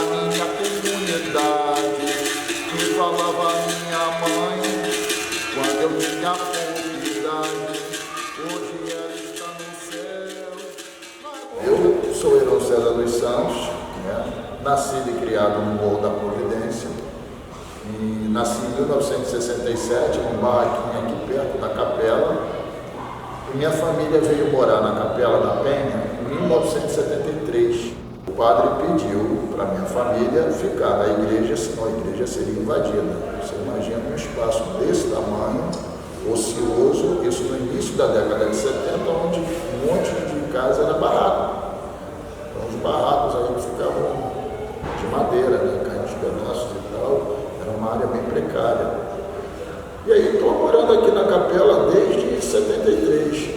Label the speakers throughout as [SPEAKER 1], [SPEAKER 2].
[SPEAKER 1] minha comunidade, que falava minha mãe, quando eu tinha pouca idade, hoje ela está no céu. Eu sou Heron César dos Santos, né? Nascido e criado no Morro da Providência, e nasci em 1967, num barraquinho aqui perto da Capela, e minha família veio morar na Capela da Penha em 1973. O padre pediu para minha família ficar na igreja, senão a igreja seria invadida. Você imagina um espaço desse tamanho, ocioso, isso no início da década de 70, onde um monte de casa era barraco. Então os barracos aí ficavam de madeira, né, caindo os pedaços e tal, era uma área bem precária. E aí estou morando aqui na Capela desde 73.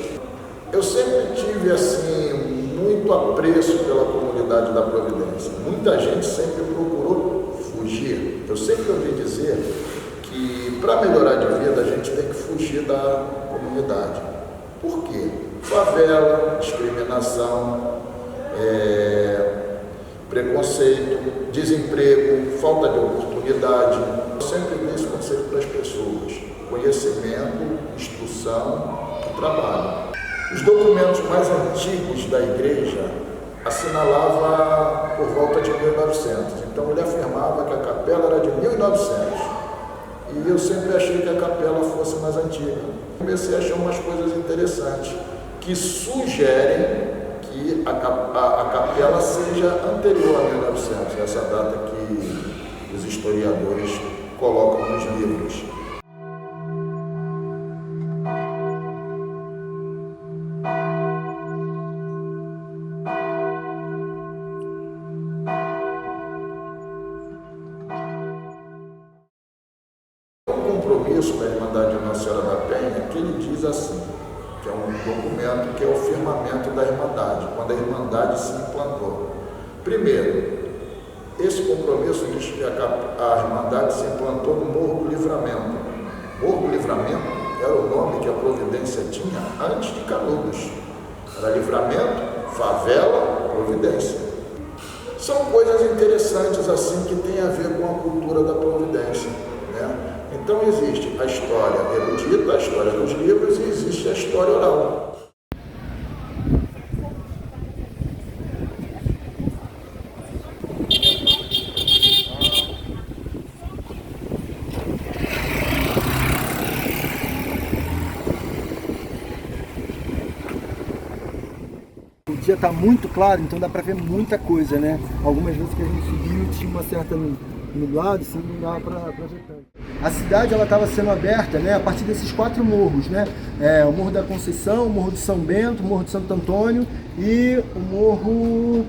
[SPEAKER 1] Eu sempre tive assim muito apreço pela comunidade da Providência. Muita gente sempre procurou fugir. Eu sempre ouvi dizer que para melhorar de vida a gente tem que fugir da comunidade. Por quê? Favela, discriminação, preconceito, desemprego, falta de oportunidade. Eu sempre dei esse conselho para as pessoas: conhecimento, instrução e trabalho. Os documentos mais antigos da igreja assinalavam por volta de 1900. Então ele afirmava que a capela era de 1900. E eu sempre achei que a capela fosse mais antiga. Comecei a achar umas coisas interessantes que sugerem que a capela seja anterior a 1900, essa data que os historiadores colocam nos livros. O compromisso da Irmandade de Nossa Senhora da Penha, que ele diz assim, que é um documento que é o firmamento da Irmandade, quando a Irmandade se implantou. Primeiro, esse compromisso diz que a Irmandade se implantou no Morro do Livramento. Morro do Livramento era o nome que a Providência tinha antes de Canudos. Era Livramento, Favela, Providência. São coisas interessantes assim que têm a ver com a cultura da Providência, né? Então existe a história erudita, a história dos livros, e existe a história oral.
[SPEAKER 2] O dia está muito claro, então dá para ver muita coisa, né? Algumas vezes que a gente subiu tinha uma certa nublado, assim, não dava para ver tanto. A cidade ela estava sendo aberta, né, a partir desses 4 morros, né? O Morro da Conceição, o Morro de São Bento, o Morro de Santo Antônio e o Morro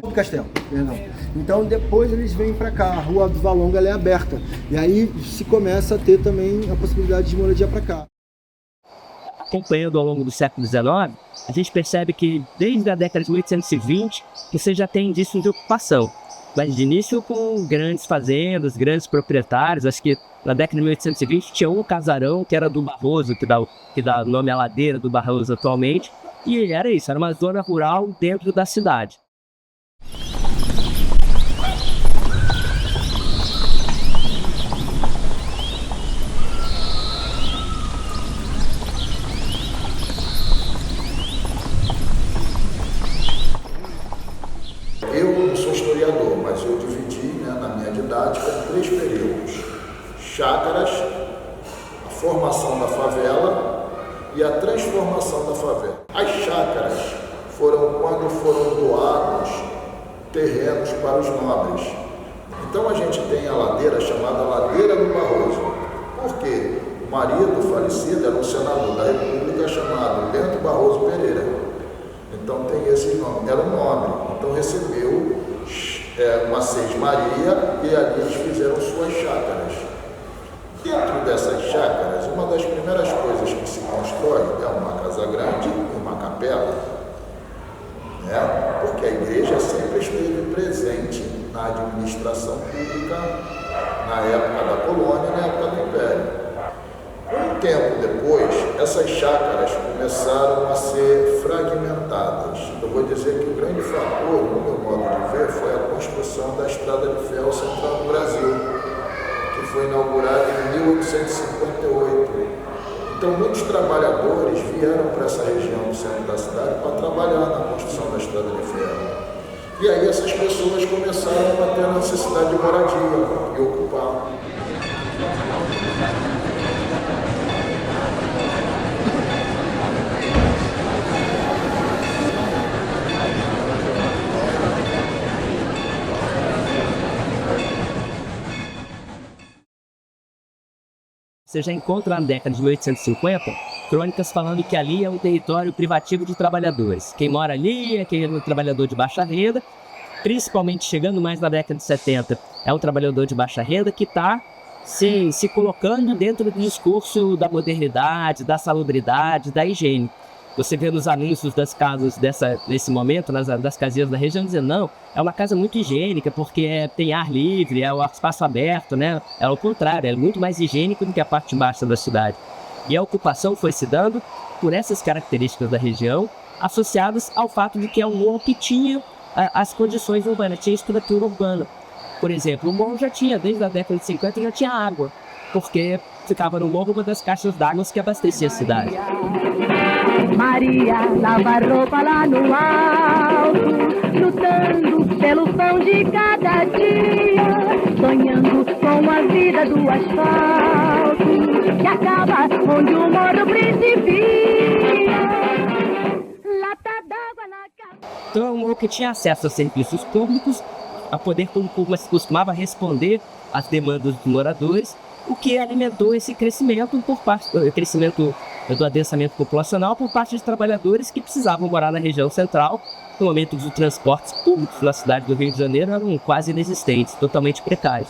[SPEAKER 2] do Castelo, perdão. Então depois eles vêm para cá, a Rua do Valonga ela é aberta e aí se começa a ter também a possibilidade de moradia para cá.
[SPEAKER 3] Acompanhando ao longo do século XIX, a gente percebe que desde a década de 1820 você já tem indícios de ocupação. Mas de início com grandes fazendas, grandes proprietários. Acho que na década de 1820 tinha um casarão que era do Barroso, que dá nome à ladeira do Barroso atualmente. E era isso, era uma zona rural dentro da cidade.
[SPEAKER 1] Eu não sou historiador, mas eu dividi, né, na minha didática em 3 períodos: chácaras, a formação da favela e a transformação da favela. As chácaras foram quando foram doados terrenos para os nobres. Então a gente tem a ladeira chamada Ladeira do Barroso. Por quê? O marido falecido era um senador da República chamado Bento Barroso Pereira. Então tem esse nome, era um nobre, então recebeu uma Seis-Maria e ali eles fizeram suas chácaras. Dentro dessas chácaras, uma das primeiras coisas que se constrói é uma casa grande e uma capela, né? Porque a igreja sempre esteve presente na administração pública na época da colônia, na época do Império. Um tempo depois, essa essas chácaras começaram a ser fragmentadas. Eu vou dizer que o grande fator, no meu modo de ver, foi a construção da Estrada de Ferro Central do Brasil, que foi inaugurada em 1858. Então, muitos trabalhadores vieram para essa região do centro da cidade para trabalhar na construção da Estrada de Ferro. E aí essas pessoas começaram a ter a necessidade de moradia e ocupar.
[SPEAKER 3] Você já encontra na década de 1850 crônicas falando que ali é um território privativo de trabalhadores. Quem mora ali é aquele trabalhador de baixa renda, principalmente chegando mais na década de 70, é um trabalhador de baixa renda que está se colocando dentro do discurso da modernidade, da salubridade, da higiene. Você vê nos anúncios das casas nesse momento, das casinhas da região, dizendo, não, é uma casa muito higiênica, porque tem ar livre, é o espaço aberto, né? É o contrário, é muito mais higiênico do que a parte baixa da cidade. E a ocupação foi se dando por essas características da região, associadas ao fato de que é um morro que tinha as condições urbanas, tinha estrutura urbana. Por exemplo, o morro já tinha, desde a década de 50, já tinha água, porque ficava no morro uma das caixas d'água que abastecia a cidade.
[SPEAKER 4] Maria lava roupa lá no alto, lutando pelo pão de cada dia, sonhando com a vida do asfalto, que acaba onde o morro principia. Lata d'água na casa.
[SPEAKER 3] Então é um morro que tinha acesso a serviços públicos, a poder público costumava responder às demandas dos moradores, o que alimentou esse crescimento do adensamento populacional por parte de trabalhadores que precisavam morar na região central, no momento dos transportes públicos na cidade do Rio de Janeiro eram quase inexistentes, totalmente precários.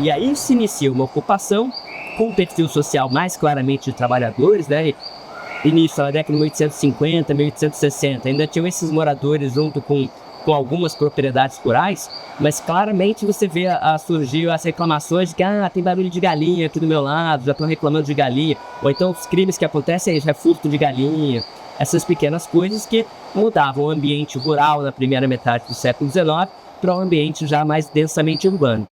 [SPEAKER 3] E aí se inicia uma ocupação com um perfil social mais claramente de trabalhadores, né? Início da década de 1850, 1860, ainda tinham esses moradores junto com algumas propriedades rurais, mas claramente você vê surgir as reclamações de que tem barulho de galinha aqui do meu lado, já estão reclamando de galinha, ou então os crimes que acontecem é furto de galinha, essas pequenas coisas que mudavam o ambiente rural na primeira metade do século XIX para um ambiente já mais densamente urbano.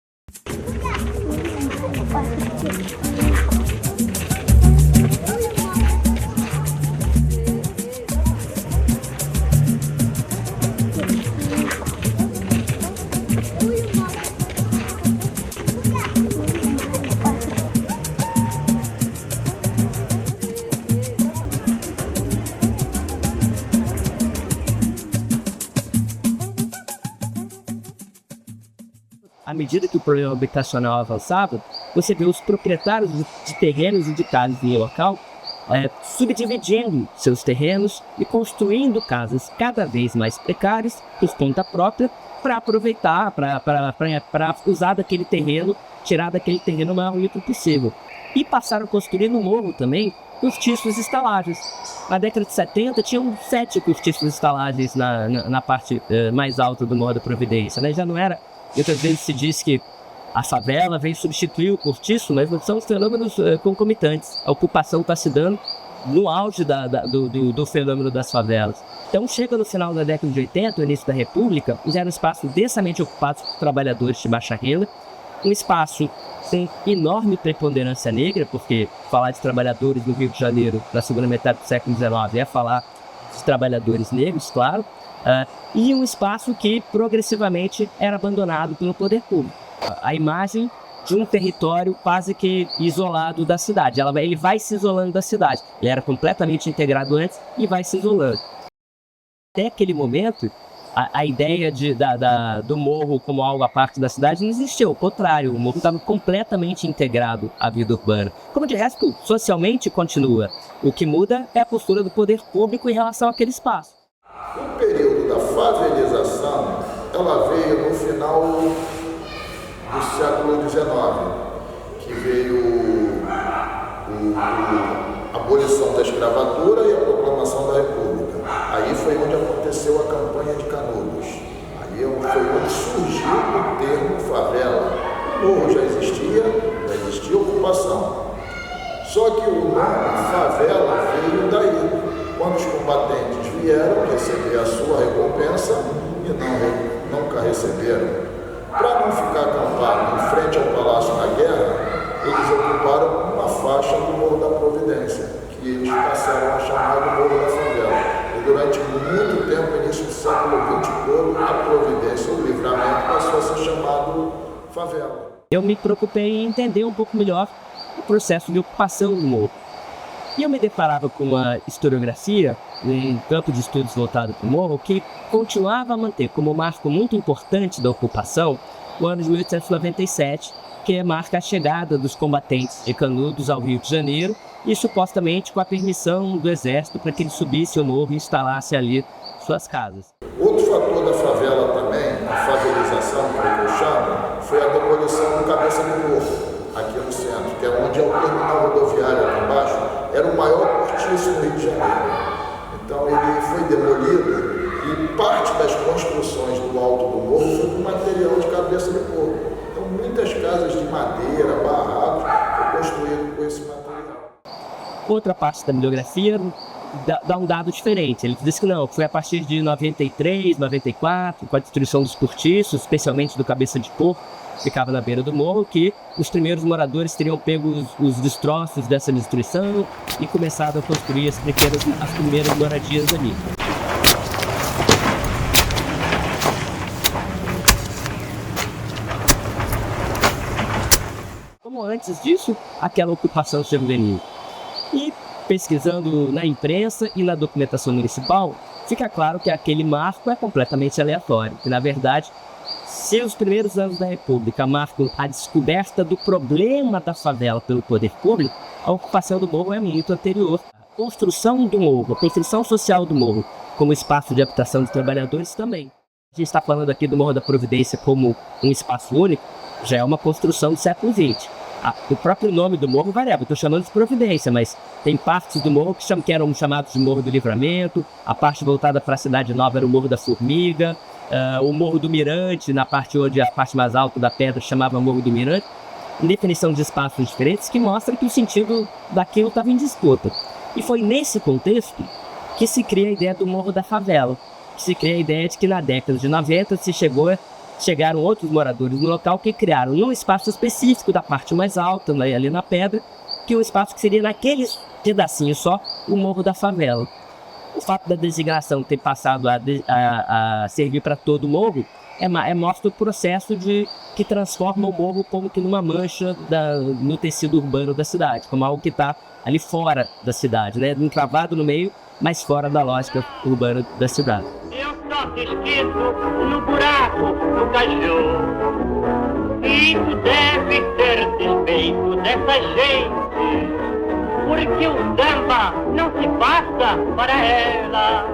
[SPEAKER 3] À medida que o problema habitacional avançava, você vê os proprietários de terrenos e de casas em local subdividindo seus terrenos e construindo casas cada vez mais precárias, por conta própria, para aproveitar, para usar daquele terreno, tirar daquele terreno o maior lucro possível. E passaram a construir no morro também cortiços estalagens. Na década de 70 tinham 7 cortiços estalagens na parte mais alta do Morro da Providência, né? Já não era. E outras vezes se diz que a favela veio substituir o cortiço, mas não são fenômenos concomitantes. A ocupação está se dando no auge do fenômeno das favelas. Então chega no final da década de 80, o início da República, eram espaços densamente ocupados por trabalhadores de baixa renda, um espaço sem enorme preponderância negra, porque falar de trabalhadores no Rio de Janeiro na segunda metade do século XIX é falar de trabalhadores negros, claro, e um espaço que progressivamente era abandonado pelo poder público. A imagem de um território quase que isolado da cidade. Ele vai se isolando da cidade. Ele era completamente integrado antes e vai se isolando. Até aquele momento, a ideia do morro como algo à parte da cidade não existiu. Ao contrário, o morro estava completamente integrado à vida urbana. Como de resto, socialmente continua. O que muda é a postura do poder público em relação àquele espaço.
[SPEAKER 1] O período da favelização, ela veio no final do século XIX, que veio a abolição da escravatura e a proclamação proclamação da República. Aí foi onde aconteceu a campanha de Canudos. Aí foi onde surgiu o termo favela. O morro já existia ocupação. Só que o nome favela veio daí, quando os combatentes vieram receber a sua recompensa e nunca receberam. Para não ficar acampado em frente ao Palácio da Guerra, eles ocuparam uma faixa do Morro da Providência, que eles passaram a chamar de Morro da Favela. E durante muito tempo, início do século XX todo, a Providência, o Livramento, passou a ser chamado favela.
[SPEAKER 3] Eu me preocupei em entender um pouco melhor o processo de ocupação do morro. E eu me deparava com uma historiografia, em campo de estudos voltado para o morro, que continuava a manter como marco muito importante da ocupação o ano de 1897, que marca a chegada dos combatentes de Canudos ao Rio de Janeiro e supostamente com a permissão do exército para que ele subisse o morro e instalasse ali suas casas.
[SPEAKER 1] Outro fator da favela também, a favelização, que eu chamo, foi a demolição do Cabeça de Morro, aqui no centro, que é onde é o terminal rodoviário aqui embaixo, era o maior cortiço do Rio de Janeiro. Então ele foi demolido e parte das construções do alto do morro foi com material de cabeça de porco. Então muitas casas de madeira, barracos, foram construídas com esse material.
[SPEAKER 3] Outra parte da bibliografia dá um dado diferente. Ele diz que não, foi a partir de 93, 94, com a destruição dos cortiços, especialmente do Cabeça de Porco, que ficava na beira do morro, que os primeiros moradores teriam pego os destroços dessa destruição e começado a construir as primeiras moradias ali. Como antes disso, aquela ocupação juvenil. E pesquisando na imprensa e na documentação municipal, fica claro que aquele marco é completamente aleatório, que na verdade, se os primeiros anos da República marcam a descoberta do problema da favela pelo poder público, a ocupação do morro é muito anterior. A construção do morro, a construção social do morro, como espaço de habitação de trabalhadores também. A gente está falando aqui do Morro da Providência como um espaço único, já é uma construção do século XX. O próprio nome do morro variava, estou chamando de Providência, mas tem partes do morro que eram chamados de Morro do Livramento, a parte voltada para a Cidade Nova era o Morro da Formiga, o Morro do Mirante, na parte onde a parte mais alta da pedra chamava Morro do Mirante, definição de espaços diferentes que mostra que o sentido daquilo estava em disputa. E foi nesse contexto que se cria a ideia do Morro da Favela, que se cria a ideia de que na década de 90 chegaram outros moradores no local que criaram um espaço específico da parte mais alta, ali na pedra, que é um espaço que seria naquele pedacinho só, o Morro da Favela. O fato da designação ter passado a servir para todo o morro mostra o processo que transforma o morro como que numa mancha no tecido urbano da cidade, como algo que está ali fora da cidade, né? Encravado no meio, mas fora da lógica urbana da cidade.
[SPEAKER 5] Eu só te esqueço no buraco do caju. Isso deve ser despeito dessa gente, porque o samba não se passa para ela.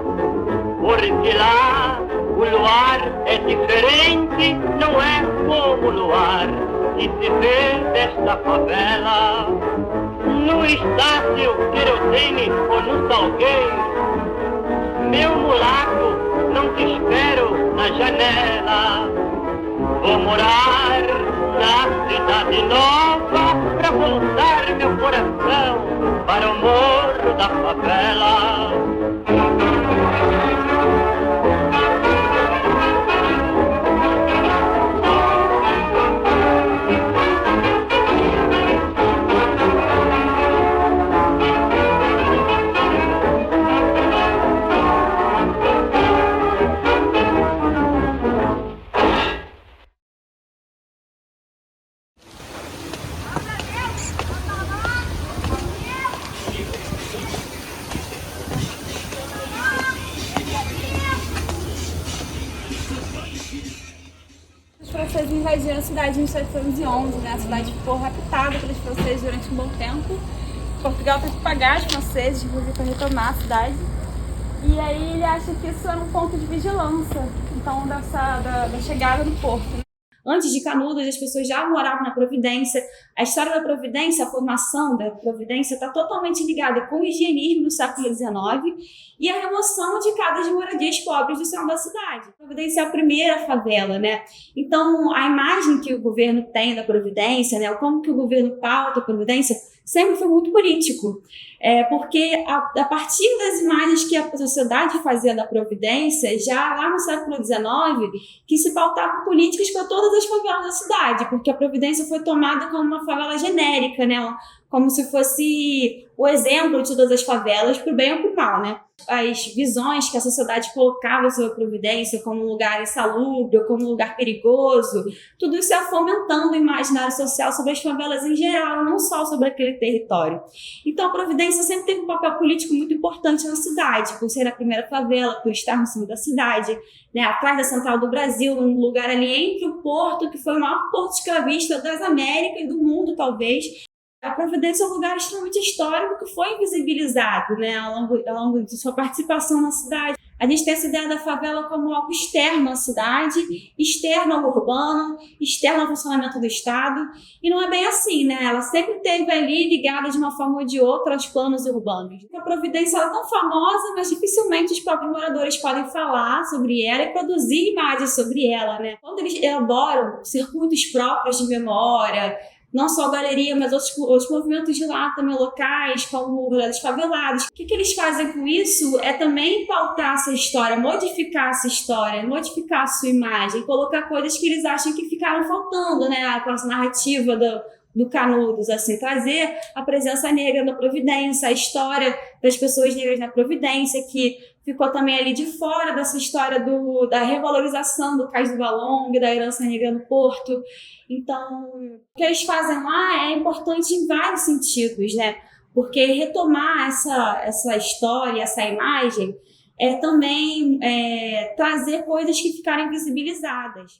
[SPEAKER 5] Porque lá o luar é diferente, não é como o luar que se vê desta favela. No estácio Querosene ou no Salgueiro, meu mulato, não te espero na janela. Vou morar na cidade nova pra voltar meu coração para o morro da favela.
[SPEAKER 6] Os franceses invadiram a cidade em 1711, né? A cidade ficou raptada pelos franceses durante um bom tempo. Portugal teve que pagar os franceses, inclusive, para retomar a cidade. E aí ele acha que isso era um ponto de vigilância, então, da chegada do porto. Antes de Canudos, as pessoas já moravam na Providência. A história da Providência, a formação da Providência está totalmente ligada com o higienismo do século XIX e a remoção de casas de moradias pobres do centro da cidade. A Providência é a primeira favela, né? Então, a imagem que o governo tem da Providência, né, como que o governo pauta a Providência, sempre foi muito político. Porque a partir das imagens que a sociedade fazia da Providência, já lá no século XIX, que se pautavam políticas para todas as favelas da cidade, porque a Providência foi tomada como uma favela genérica, né? Como se fosse o exemplo de todas as favelas, para o bem ou para o mal, né? As visões que a sociedade colocava sobre a Providência como um lugar insalubre, ou como um lugar perigoso, tudo isso ia fomentando o imaginário social sobre as favelas em geral, não só sobre aquele território. Então a Providência sempre teve um papel político muito importante na cidade, por ser a primeira favela, por estar no centro da cidade, né, atrás da Central do Brasil, num lugar ali entre o porto, que foi o maior porto escravista das Américas e do mundo, talvez. A Providência é um lugar extremamente histórico que foi invisibilizado, né, ao longo de sua participação na cidade. A gente tem essa ideia da favela como algo externo à cidade, externo ao urbano, externo ao funcionamento do Estado, e não é bem assim, né? Ela sempre esteve ali ligada de uma forma ou de outra aos planos urbanos. A Providência é tão famosa, mas dificilmente os próprios moradores podem falar sobre ela e produzir imagens sobre ela, né? Quando eles elaboram circuitos próprios de memória, não só a galeria, mas outros movimentos de lá também locais, como o Rolê dos Favelados. O que eles fazem com isso é também pautar essa história, modificar essa história, modificar a sua imagem, colocar coisas que eles acham que ficaram faltando, né? A narrativa do Canudos, assim, trazer a presença negra na Providência, a história das pessoas negras na Providência, que ficou também ali de fora dessa história da revalorização do Cais do Valongo, da herança negra no Porto. Então, o que eles fazem lá é importante em vários sentidos, né? Porque retomar essa história, essa imagem, é também trazer coisas que ficaram invisibilizadas.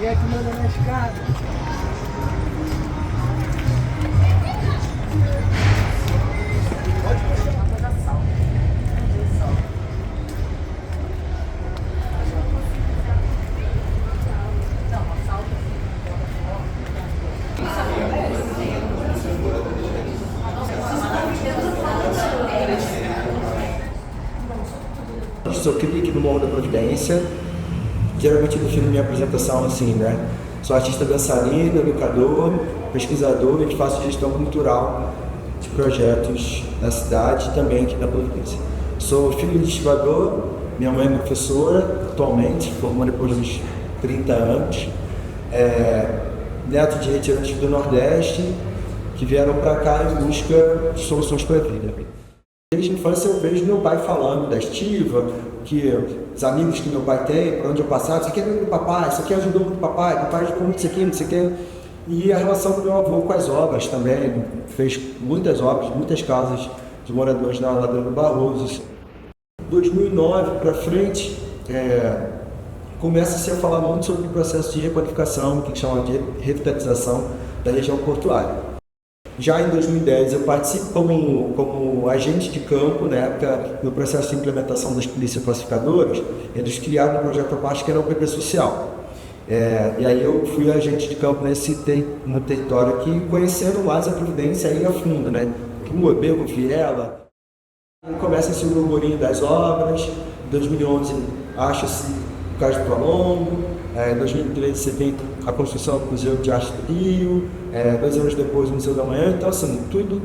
[SPEAKER 2] E é que manda na escada.
[SPEAKER 7] Sou crítico no Morro da Providência. Geralmente eu defino minha apresentação assim, né? Sou artista dançarino, educador, pesquisador e faço gestão cultural de projetos na cidade e também aqui na Providência. Sou filho de estivador, minha mãe é professora atualmente, formou depois dos 30 anos. Neto de retirantes do Nordeste que vieram para cá em busca de soluções para a vida. Desde a infância eu vejo meu pai falando da estiva, que os amigos que meu pai tem, para onde eu passava, isso aqui é amigo do papai, isso aqui ajudou muito o papai ajudou muito isso aqui, não sei o quê. E a relação do meu avô com as obras também, fez muitas obras, muitas casas de moradores na Ladeira do Barroso. 2009 para frente, começa-se a falar muito sobre o processo de requalificação, que chama de revitalização da região portuária. Já em 2010 eu participo como agente de campo, na época, no processo de implementação das polícias classificadoras, eles criaram um projeto à parte que era o PP Social. E aí eu fui agente de campo no território aqui, conhecendo mais a Providência aí a fundo, né? Rua, Beco, Viela. Começa esse murmurinho das obras, em 2011 acha-se o Cais do Valongo, em 2013 você tem a construção do Museu de Arte do Rio, 2 anos depois o Museu da Manhã, então assim, tudo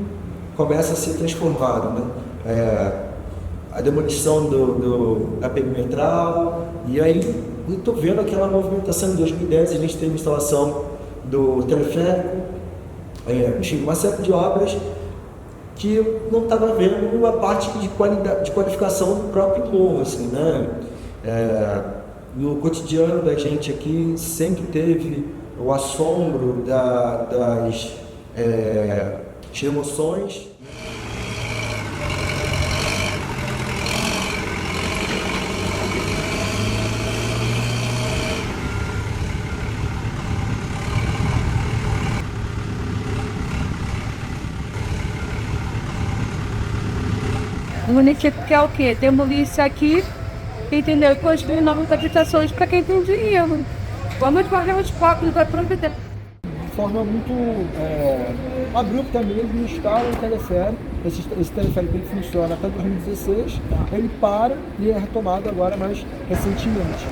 [SPEAKER 7] começa a ser transformado, né? A demolição da perimetral, e aí eu estou vendo aquela movimentação em 2010, a gente teve a instalação do teleférico, tinha uma série de obras que eu não estava vendo uma parte de qualificação do próprio morro, assim, né? no cotidiano da gente aqui sempre teve o assombro das emoções.
[SPEAKER 8] O município quer o quê? Demolir isso aqui, entendeu? E construir novas habitações para quem tem dinheiro. Vamos fazer os pobres da providência.
[SPEAKER 2] De forma muito abrupta mesmo, instala o teleférico. Esse teleférico ele funciona até 2016, ele para e é retomado agora mais recentemente.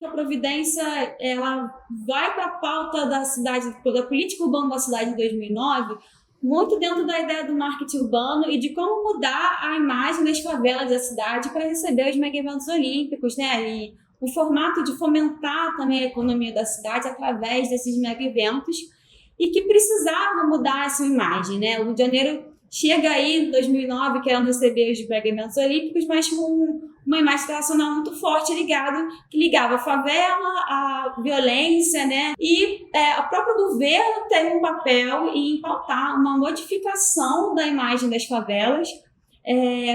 [SPEAKER 6] A Providência, ela vai para a pauta da cidade, da política urbana da cidade em 2009, muito dentro da ideia do marketing urbano e de como mudar a imagem das favelas da cidade para receber os mega eventos olímpicos, né? E o formato de fomentar também a economia da cidade através desses mega eventos e que precisava mudar essa imagem, né? O Rio de Janeiro chega aí em 2009 querendo receber os mega eventos olímpicos, mas com uma imagem tradicional muito forte que ligava a favela, a violência, né? E o próprio governo tem um papel em pautar uma modificação da imagem das favelas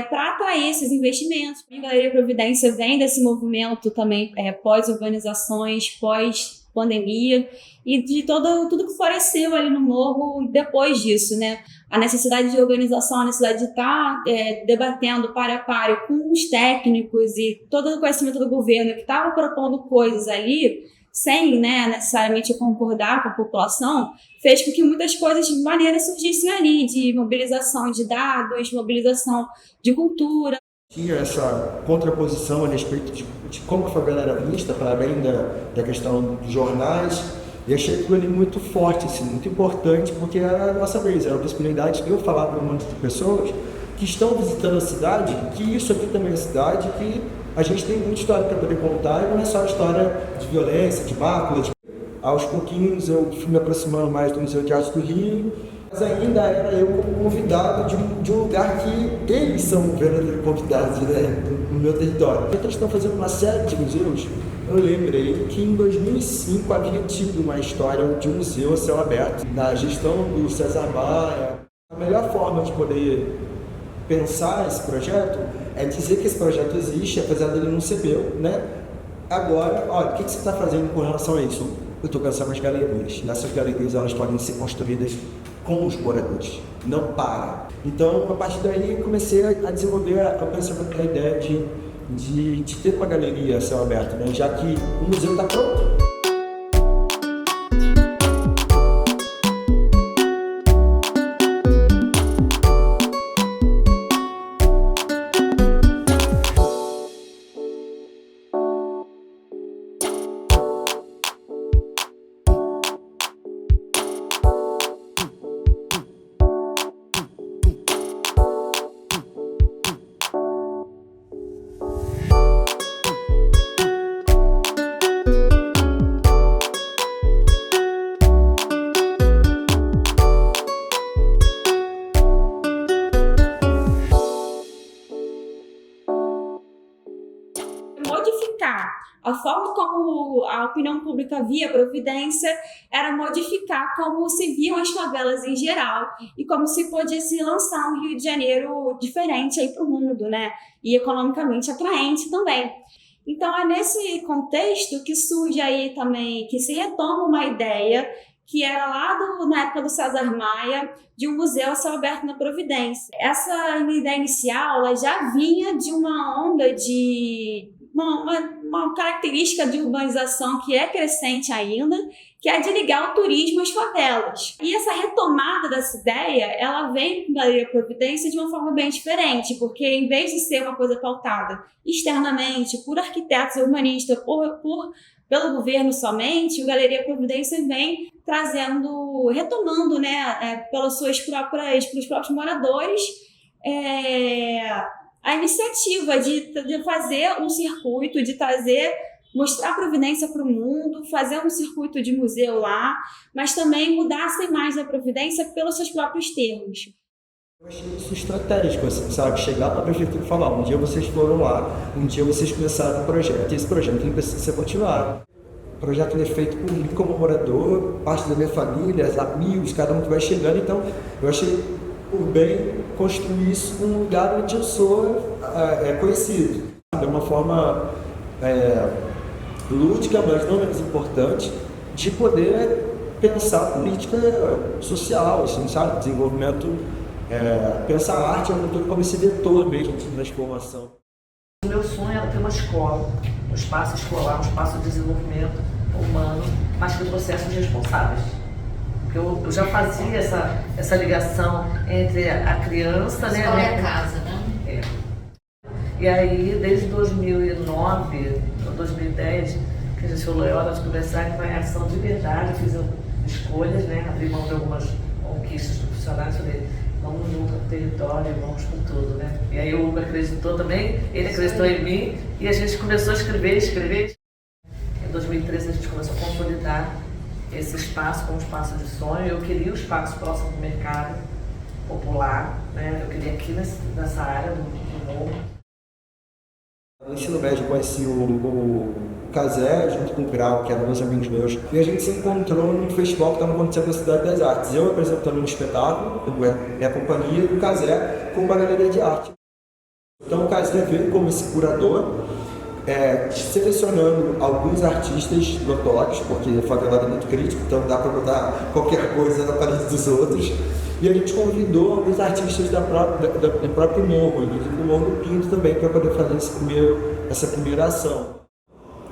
[SPEAKER 6] para atrair esses investimentos. A Galeria Providência vem desse movimento também pós-urbanizações, pós-pandemia e de tudo que floresceu ali no morro depois disso, né? A necessidade de organização, a necessidade de estar debatendo para a par com os técnicos e todo o conhecimento do governo que estava propondo coisas ali, sem necessariamente concordar com a população, fez com que muitas coisas de maneira surgissem ali, de mobilização de dados, mobilização de cultura.
[SPEAKER 7] Tinha essa contraposição a respeito de como a favela era vista, para além da questão dos jornais, e achei aquilo ali muito forte, assim, muito importante, porque era a nossa vez, era a possibilidade de eu falar para um monte de pessoas que estão visitando a cidade, que isso aqui também é cidade, que a gente tem muita história para poder contar, e não é só história de violência, de mácula. Aos pouquinhos eu fui me aproximando mais do Museu de Arte do Rio, mas ainda era eu como convidado de um lugar que eles são verdadeiros convidados, né, no meu território. Eles estão fazendo uma série de museus. Eu lembrei que em 2005 havia tido uma história de um museu a céu aberto, na gestão do César Maia. A melhor forma de poder pensar esse projeto é dizer que esse projeto existe, apesar dele não ser meu, né? Agora, olha, o que você está fazendo com relação a isso? Eu estou pensando nas galerias. Nessas galerias elas podem ser construídas com os moradores, não para. Então, a partir daí, comecei a desenvolver a ideia de ter uma galeria a céu aberto, né? Já que o museu está pronto.
[SPEAKER 6] Modificar a forma como a opinião pública via a Providência era modificar como se viam as favelas em geral e como se pudesse lançar um Rio de Janeiro diferente aí para o mundo, né? E economicamente atraente também. Então é nesse contexto que surge aí também, que se retoma uma ideia que era lá na época do César Maia, de um museu a céu aberto na Providência. Essa ideia inicial ela já vinha de uma onda de uma característica de urbanização que é crescente ainda, que é de ligar o turismo às favelas. E essa retomada dessa ideia, ela vem da Galeria Providência de uma forma bem diferente, porque em vez de ser uma coisa pautada externamente por arquitetos e urbanistas, pelo governo somente, o Galeria Providência vem retomando, né, pelos próprios moradores, a iniciativa de fazer um circuito, de mostrar a Providência para o mundo, fazer um circuito de museu lá, mas também mudar essa imagem da Providência pelos seus próprios termos.
[SPEAKER 7] Eu achei isso estratégico, assim, sabe? Chegar para a prefeitura e falar, um dia vocês foram lá, um dia vocês começaram um projeto, e esse projeto ele precisa ser continuado. O projeto ele é feito por mim como morador, parte da minha família, amigos, cada um que vai chegando, então eu achei por bem construir isso num lugar onde eu sou conhecido. De uma forma lúdica, mas não menos importante, de poder pensar política social, assim, sabe? Desenvolvimento, pensar a arte como esse vetor mesmo de transformação.
[SPEAKER 9] O meu sonho era ter uma escola, um espaço escolar, um espaço de desenvolvimento humano, mas que processos responsáveis. Porque eu já fazia essa ligação entre a criança, né?
[SPEAKER 10] Escola e a casa, né?
[SPEAKER 9] E aí, desde 2009 ou 2010, que a gente falou, é hora de conversar com a ação de verdade, eu fiz escolhas, né? Abri mão de algumas conquistas profissionais, falei, vamos junto ao território, vamos com tudo, né? E aí o Hugo acreditou também, ele acreditou em mim, e a gente começou a escrever. Em 2013 a gente começou a consolidar esse espaço como um espaço de sonho. Eu queria um espaço próximo do mercado popular, né? Eu queria aqui nessa área do morro.
[SPEAKER 7] No ensino médio eu conheci o Casé, junto com o Grau, que eram meus amigos meus, e a gente se encontrou num festival que estava acontecendo na Cidade das Artes. Eu apresentando um espetáculo, minha companhia, e o Casé com uma galeria de arte. Então o Casé veio como esse curador, selecionando alguns artistas notórios, porque a favelada é muito crítico, então dá para botar qualquer coisa na parede dos outros. E a gente convidou alguns artistas do próprio morro, inclusive do Morro do Pinto também, para poder fazer essa primeira ação.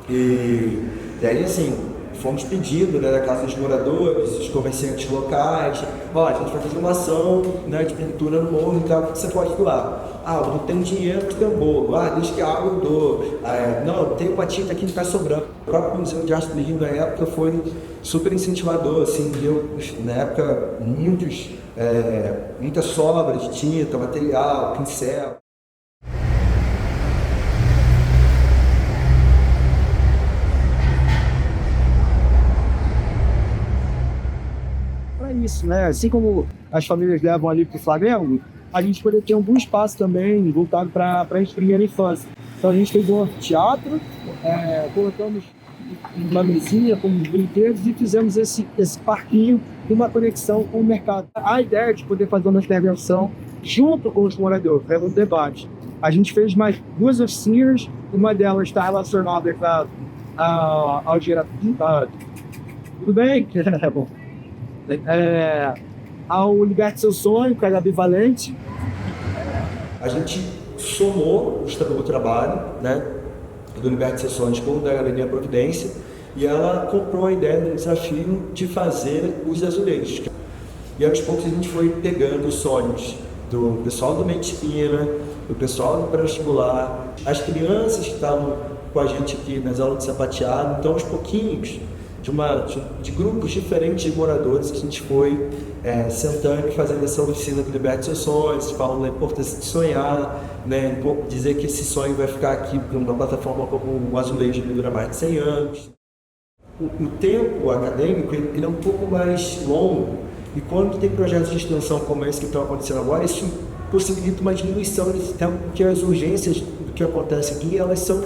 [SPEAKER 7] E aí, assim, fomos pedindo, né, da Casa dos Moradores, os comerciantes locais, a gente vai fazer uma ação, né, de pintura no morro e tal, o que você pode doar? Não tem dinheiro, tu tem um bolo. Desde que a água eu dou. Não, tem uma tinta aqui que está sobrando. O próprio Museu de Arte do Rio, na época, foi super incentivador, assim, deu, na época, muita sobra de tinta, material, pincel.
[SPEAKER 2] Para isso, né? Assim como as famílias levam ali para o Flamengo, a gente poderia ter um bom espaço também voltado para a primeira infância. Então a gente fez um teatro, colocamos uma mesinha com brinquedos e fizemos esse parquinho e uma conexão com o mercado. A ideia de poder fazer uma intervenção junto com os moradores, um debate. A gente fez mais 2 oficinas, uma delas está relacionada ao direto. Tudo bem? É bom. Ao Liberte Seu Sonho, que é ambivalente.
[SPEAKER 7] A gente somou o trabalho, né, do Liberte Seu Sonho com o da Galeria Providência, e ela comprou a ideia do desafio de fazer os azulejos. E aos poucos a gente foi pegando os sonhos do pessoal do Mente Espina, do pessoal do pré-vestibular, as crianças que estavam com a gente aqui nas aulas de sapateado. Então, aos pouquinhos, de grupos diferentes de moradores, que a gente foi sentando e fazendo essa oficina do Liberte Seus Sonhos, falando da importância de sonhar, né, dizer que esse sonho vai ficar aqui numa plataforma como o azulejo que dura mais de 100 anos. O tempo acadêmico ele é um pouco mais longo, e quando tem projetos de extensão como esse que estão acontecendo agora, isso possibilita uma diminuição desse tempo, porque as urgências do que acontece aqui, elas são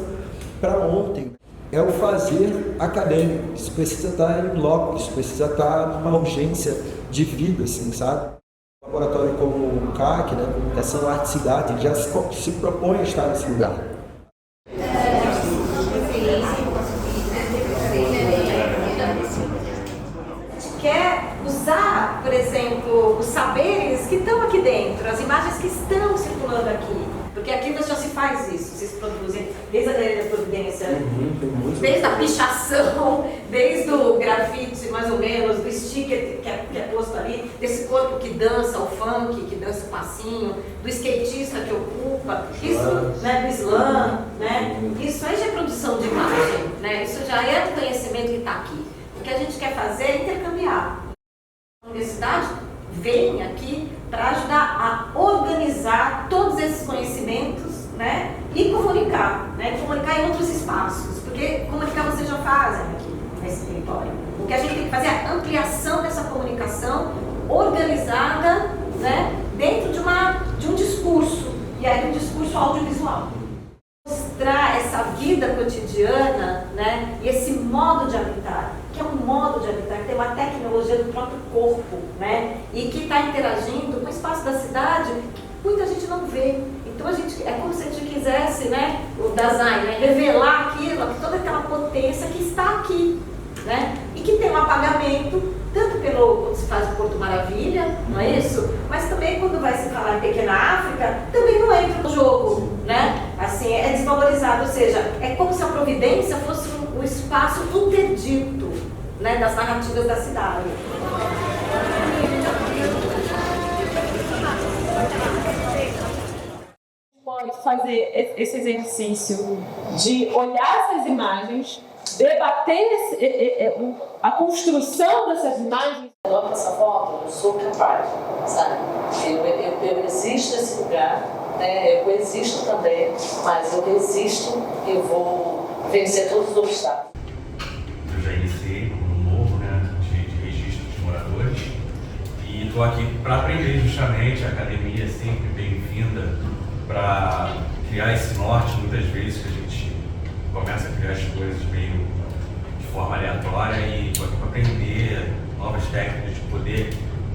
[SPEAKER 7] para ontem. É o fazer acadêmico, isso precisa estar em bloco, isso precisa estar numa urgência de vida, assim, sabe? Um laboratório como o CAC, né, Comunicação, Arte e Cidade, ele já se propõe a estar nesse lugar.
[SPEAKER 10] Quer usar, por exemplo, os saberes que estão aqui dentro, as imagens que estão circulando aqui. Porque aqui já se faz isso, vocês produzem desde a Galeria da Providência, desde a pichação, desde o grafite mais ou menos, do sticker que é posto ali, desse corpo que dança o funk, que dança o passinho, do skatista que ocupa, isso, né, do slam, né? Isso aí já é produção de imagem, né? Isso já é do conhecimento que está aqui. O que a gente quer fazer é intercambiar. A universidade vem aqui para ajudar a organizar todos esses conhecimentos, né, e comunicar, né, comunicar em outros espaços, porque comunicar vocês já fazem aqui nesse território. O que a gente tem que fazer é a ampliação dessa comunicação organizada, né, dentro de um discurso, e aí um discurso audiovisual. Mostrar essa vida cotidiana, né, e esse modo de habitar, que é um modo de habitar, que tem uma tecnologia do próprio corpo, né, e que está interagindo com o espaço da cidade que muita gente não vê. Então é como se a gente quisesse, né, o design, né, revelar aquilo, toda aquela potência que está aqui, né, e que tem um apagamento, tanto quando se faz o Porto Maravilha, não é isso? Mas também quando vai se falar em Pequena África, também não entra no jogo, né? Assim, é desvalorizado, ou seja, é como se a Providência fosse um espaço interdito, né, das narrativas da cidade.
[SPEAKER 11] Pode fazer esse exercício de olhar essas imagens, debater a construção dessas imagens.
[SPEAKER 9] Logo essa foto, eu sou capaz, sabe? Eu existo nesse lugar, né? Eu existo também, mas eu resisto e vou vencer todos os obstáculos.
[SPEAKER 12] Eu já iniciei um novo, né, de registro de moradores e estou aqui para aprender justamente. A academia é sempre bem-vinda para criar esse norte, muitas vezes que a gente começa a criar as coisas meio de forma aleatória, e estou aqui para aprender novas técnicas de poder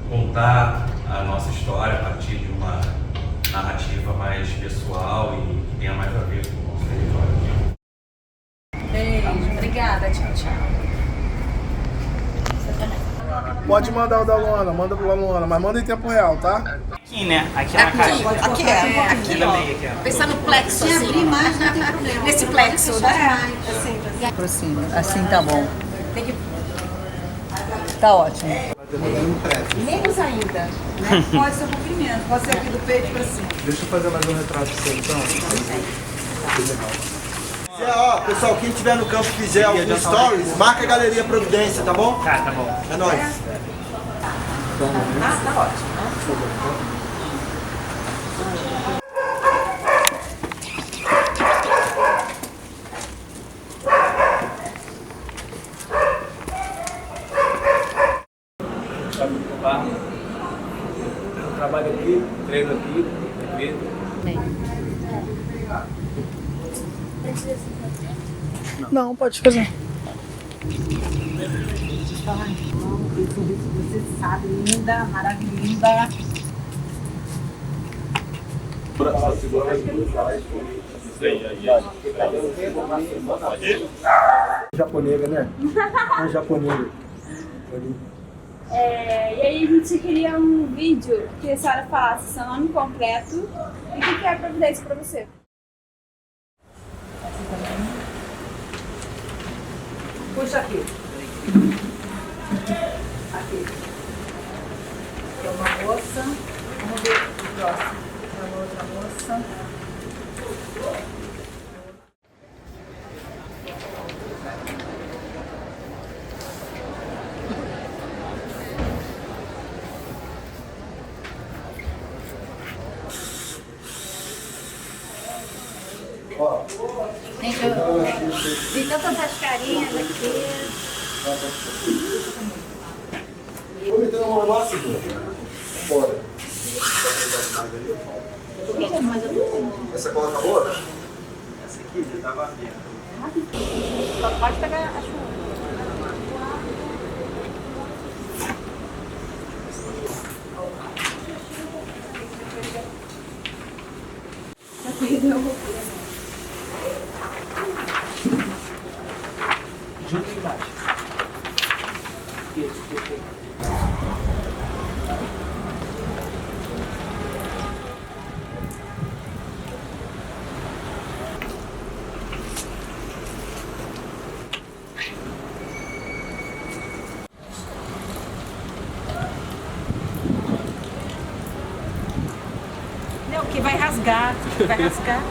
[SPEAKER 12] contar a nossa história a partir de uma narrativa mais pessoal e que tenha mais a ver com o nosso território.
[SPEAKER 10] Beijo, obrigada, tchau, tchau.
[SPEAKER 1] Pode mandar o da Luana, manda pro Luana, mas manda em tempo real, tá?
[SPEAKER 13] Aqui, né? Aqui na caixa.
[SPEAKER 10] Aqui, ó. Pensar no plexo, assim. Abrir mais, não tem problema. Nesse plexo, né?
[SPEAKER 14] Aproxima. Assim tá bom. Tá ótimo.
[SPEAKER 10] Menos ainda.
[SPEAKER 14] Né? Pode ser um pouquinho menos, pode ser aqui do peito pra cima.
[SPEAKER 1] Deixa eu fazer mais um retrato seu, então. Ó, pessoal, quem tiver no campo fizer alguns stories, marca a Galeria Providência, tá bom?
[SPEAKER 13] Tá bom.
[SPEAKER 1] É nóis.
[SPEAKER 10] Tá ótimo.
[SPEAKER 13] Eu trabalho aqui, treino aqui,
[SPEAKER 14] Não, pode fazer.
[SPEAKER 10] Você sabe, linda, maravilhosa.
[SPEAKER 2] Japonesa, né? Uma japonesa.
[SPEAKER 6] E aí a gente queria um vídeo que a senhora falasse seu nome completo e o que é a Providência para você.
[SPEAKER 10] Puxa aqui. Aqui. É uma moça. Vamos ver o próximo. Uma outra moça.
[SPEAKER 4] Tem tantas carinhas aqui.
[SPEAKER 1] Vou meter uma massa, bora. Essa cola acabou? Essa aqui já estava aberta.
[SPEAKER 11] Só pode pegar a chuva.
[SPEAKER 6] Já perdeu.
[SPEAKER 13] junto embaixo.
[SPEAKER 10] Não, que vai rasgar, vai rasgar.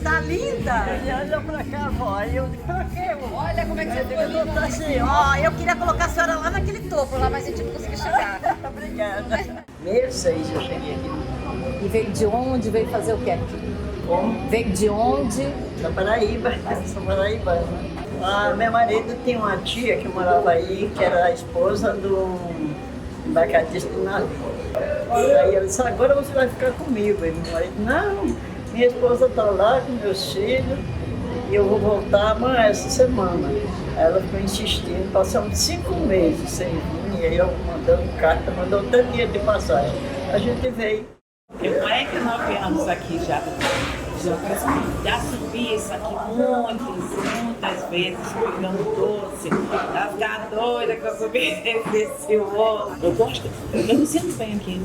[SPEAKER 14] Tá linda?
[SPEAKER 15] Olha pra cá, vó. Eu pra quê?
[SPEAKER 14] Olha como é que você ficou assim. Ó, eu queria colocar a senhora lá naquele topo lá, mas a gente não conseguiu chegar.
[SPEAKER 15] Obrigada. Mês 6 eu cheguei aqui.
[SPEAKER 10] E veio de onde? Veio fazer o quê aqui?
[SPEAKER 15] Como?
[SPEAKER 10] Veio de onde?
[SPEAKER 15] Da Paraíba. Sou paraibana. Ah, meu marido tinha uma tia que morava aí, que era a esposa do embarcadista do navio. Aí ela disse, agora você vai ficar comigo. E meu marido, não, minha esposa está lá com meus filhos e eu vou voltar amanhã, essa semana. Aí ela ficou insistindo, passamos 5 meses sem vir, e aí eu mandando carta, mandou até dia de passagem. A gente veio.
[SPEAKER 16] Eu 49 anos aqui já subi isso aqui muitas vezes, pegando doce, já ficava doida que eu subi desse ovo. Eu gosto, eu me sinto bem aqui.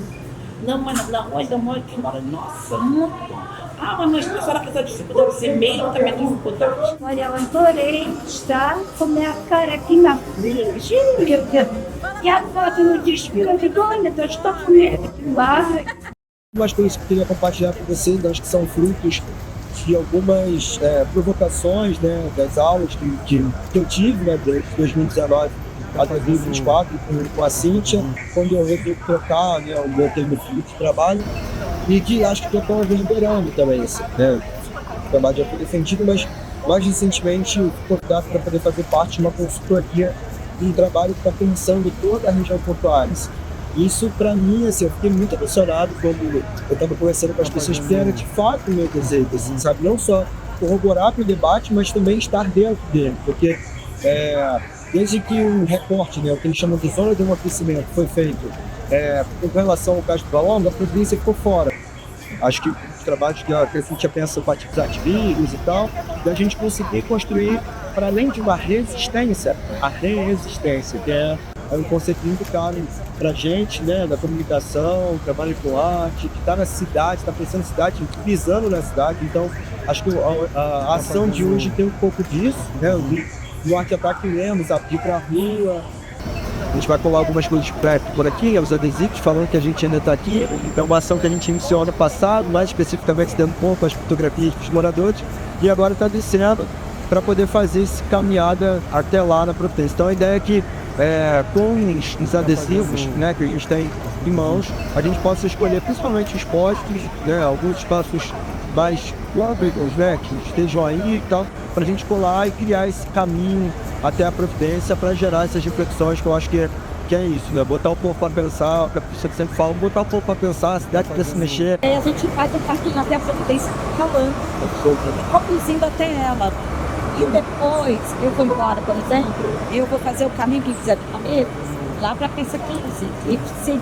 [SPEAKER 16] Não, mas na rua da mãe que mora, nossa, muito bom. Ah, mas a senhora fez a dificuldade, você mesmo também tem dificuldade.
[SPEAKER 4] Olha, eu adorei estar com minha cara aqui na frente. E a foto no desfile de dona, eu estou com ele lá.
[SPEAKER 7] Umas coisas que eu queria compartilhar com vocês, acho que são frutos de algumas provocações, né, das aulas que eu tive, né, de 2019 a 2024 com a Cíntia, quando eu resolvi trocar, né, o meu termo de trabalho, e que acho que eu estou reverberando também isso, né, o trabalho já foi defendido, mas mais recentemente fui convidado para poder fazer parte de uma consultoria de um trabalho que está pensando toda a região portuária. Isso, para mim, assim, eu fiquei muito emocionado quando eu estava conversando com as pessoas, porque era de fato o meu desejo, assim, sabe? Não só corroborar para o debate, mas também estar dentro dele, porque desde que o recorte, né, o que eles chamam de zona de amortecimento, foi feito com relação ao caso do Valongo, a província ficou fora. Acho que os trabalhos que a Cíntia pensa em batizar antivírus e tal, da gente conseguir construir, para além de uma resistência, a resistência, que é um conceito muito caro pra gente, né, da comunicação, trabalho com arte, que está na cidade, está pensando na cidade, pisando na cidade. Então, acho que a ação de hoje tem um pouco disso, né, no Arte Ataque Lemos, abrir pra rua. A gente vai colar algumas coisas por aqui, os adesivos, falando que a gente ainda está aqui. É uma ação que a gente iniciou ano passado, mais especificamente dando ponto às fotografias dos moradores, e agora está descendo para poder fazer essa caminhada até lá na Providência. Então a ideia é que com os adesivos, né, que a gente tem em mãos, a gente possa escolher principalmente os postos, né, alguns espaços mais públicos, né, que estejam aí e tal, para a gente colar e criar esse caminho até a Providência para gerar essas reflexões, que eu acho que é isso, né, botar o povo para pensar, que a pessoa sempre fala, botar o povo para pensar, a cidade para se mexer.
[SPEAKER 8] A gente faz um caminho até a Providência falando, conduzindo até ela. E depois, eu vou embora, por exemplo, eu vou fazer o caminho que quiser comer lá para a Pensa 15. E se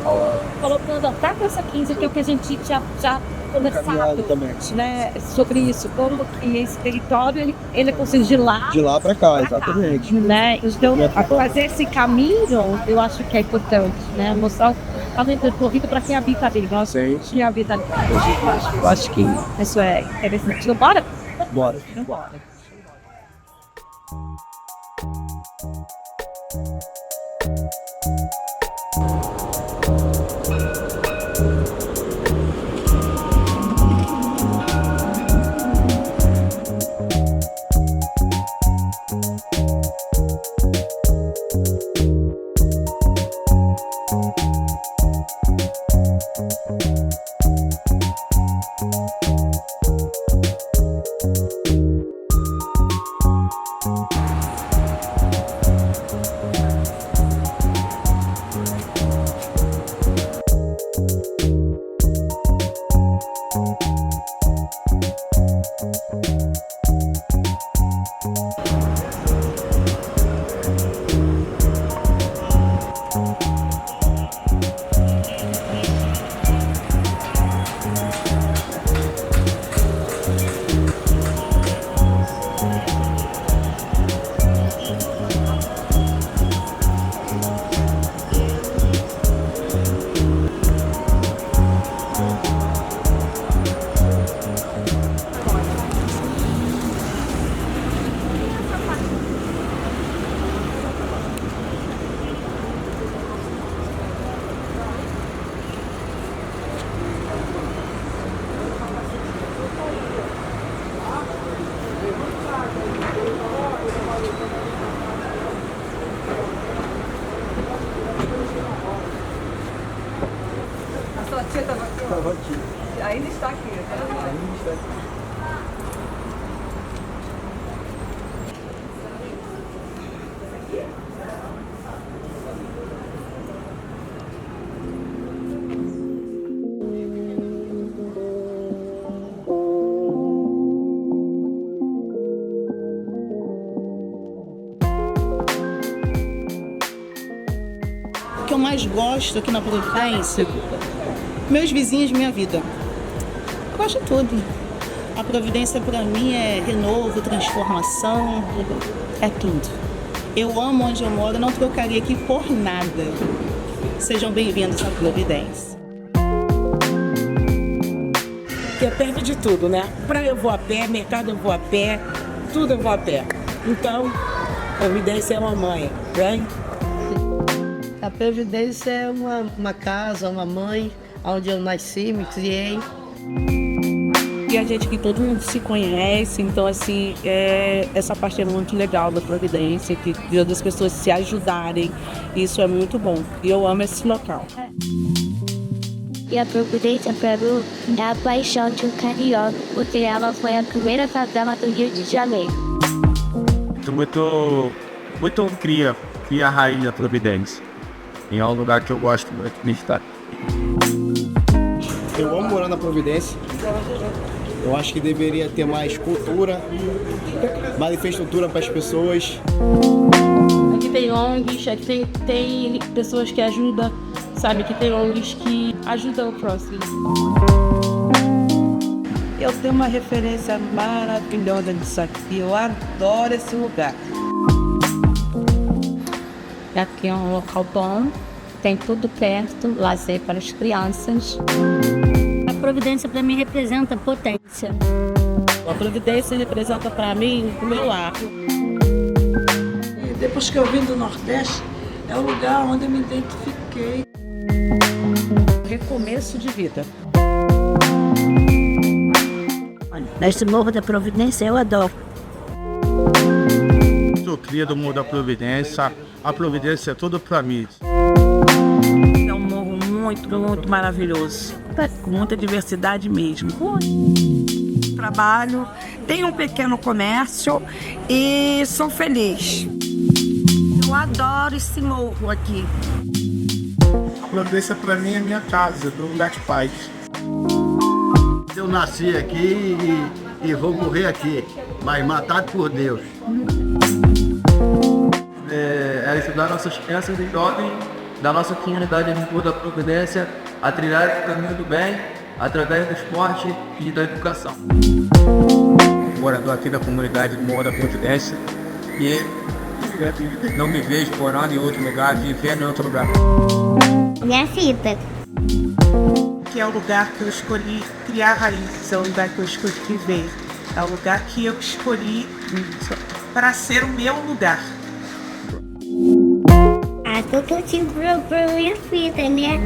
[SPEAKER 8] colocando até a Pensa 15, que é o que a gente já conversado também, né, sobre isso, como que esse território ele é construído de lá
[SPEAKER 7] para cá, exatamente.
[SPEAKER 8] Né? Então, fazer esse caminho, eu acho que é importante, né? Mostrar o percorrido para quem habita ali. Nós que habita ali. Eu acho que isso é interessante. Então, bora?
[SPEAKER 7] Bora.
[SPEAKER 16] O que eu mais gosto aqui na Providência, meus vizinhos, minha vida. Eu gosto de tudo. A Providência para mim é renovo, transformação, é tudo. Eu amo onde eu moro, não trocaria aqui por nada. Sejam bem-vindos à Providência.
[SPEAKER 17] Que é perto de tudo, né? Praia eu vou a pé, mercado eu vou a pé, tudo eu vou a pé. Então, Providência é uma mãe, né?
[SPEAKER 18] A Providência é uma casa, uma mãe, onde eu nasci, me criei.
[SPEAKER 11] E a gente que todo mundo se conhece, então assim, essa parte é muito legal da Providência, que as pessoas se ajudarem, isso é muito bom. E eu amo esse local.
[SPEAKER 19] E a Providência para mim é a paixão de um carioca, porque ela foi a primeira favela do Rio de Janeiro.
[SPEAKER 20] Muito cria a raiz da Providência. E é um lugar que eu gosto muito de estar.
[SPEAKER 21] Eu amo morar na Providência. Eu acho que deveria ter mais cultura, mais infraestrutura para as pessoas.
[SPEAKER 11] Aqui tem ONGs, aqui tem pessoas que ajudam, sabe? Que tem ONGs que ajudam o próximo.
[SPEAKER 16] Eu tenho uma referência maravilhosa disso aqui. Eu adoro esse lugar.
[SPEAKER 8] Aqui é um local bom, tem tudo perto, lazer para as crianças.
[SPEAKER 19] A Providência para mim representa potência.
[SPEAKER 16] A Providência representa para mim o meu lar.
[SPEAKER 15] Depois que eu vim do Nordeste, é o lugar onde eu me identifiquei.
[SPEAKER 16] Recomeço de vida.
[SPEAKER 18] Neste Morro da Providência eu adoro.
[SPEAKER 20] Sou cria do Morro da Providência. A Providência é tudo para mim.
[SPEAKER 16] É um morro muito maravilhoso. Com muita diversidade mesmo.
[SPEAKER 22] Trabalho, tenho um pequeno comércio e sou feliz. Eu adoro esse morro aqui.
[SPEAKER 20] A Providência para mim é minha casa, é um lugar de paz.
[SPEAKER 23] Eu nasci aqui e vou morrer aqui, mas matado por Deus.
[SPEAKER 24] Ajudar nossas crianças e jovens da nossa comunidade de Morro da Providência a trilhar o caminho do bem através do esporte e da educação.
[SPEAKER 20] Morador aqui da comunidade do Morro da Providência e não me vejo morando em outro lugar, vivendo em outro lugar.
[SPEAKER 19] Minha vida.
[SPEAKER 16] Que é o lugar que eu escolhi criar raízes, é o lugar que eu escolhi viver, é o lugar que eu escolhi para ser o meu lugar.
[SPEAKER 19] Tudo te procurou minha vida, né?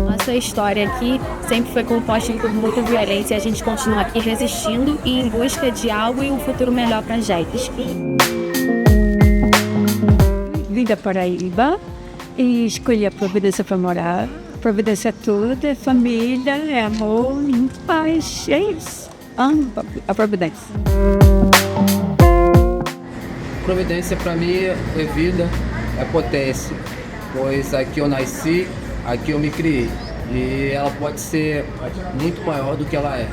[SPEAKER 11] Nossa história aqui sempre foi composta por muita violência e a gente continua aqui resistindo e em busca de algo e um futuro melhor pra gente.
[SPEAKER 25] Vim da Paraíba e escolhi a Providência para morar. Providência é tudo, é família, é amor, paz, é isso. Amo a Providência.
[SPEAKER 26] Providência para mim é vida, é potência, pois aqui eu nasci, aqui eu me criei e ela pode ser muito maior do que ela é.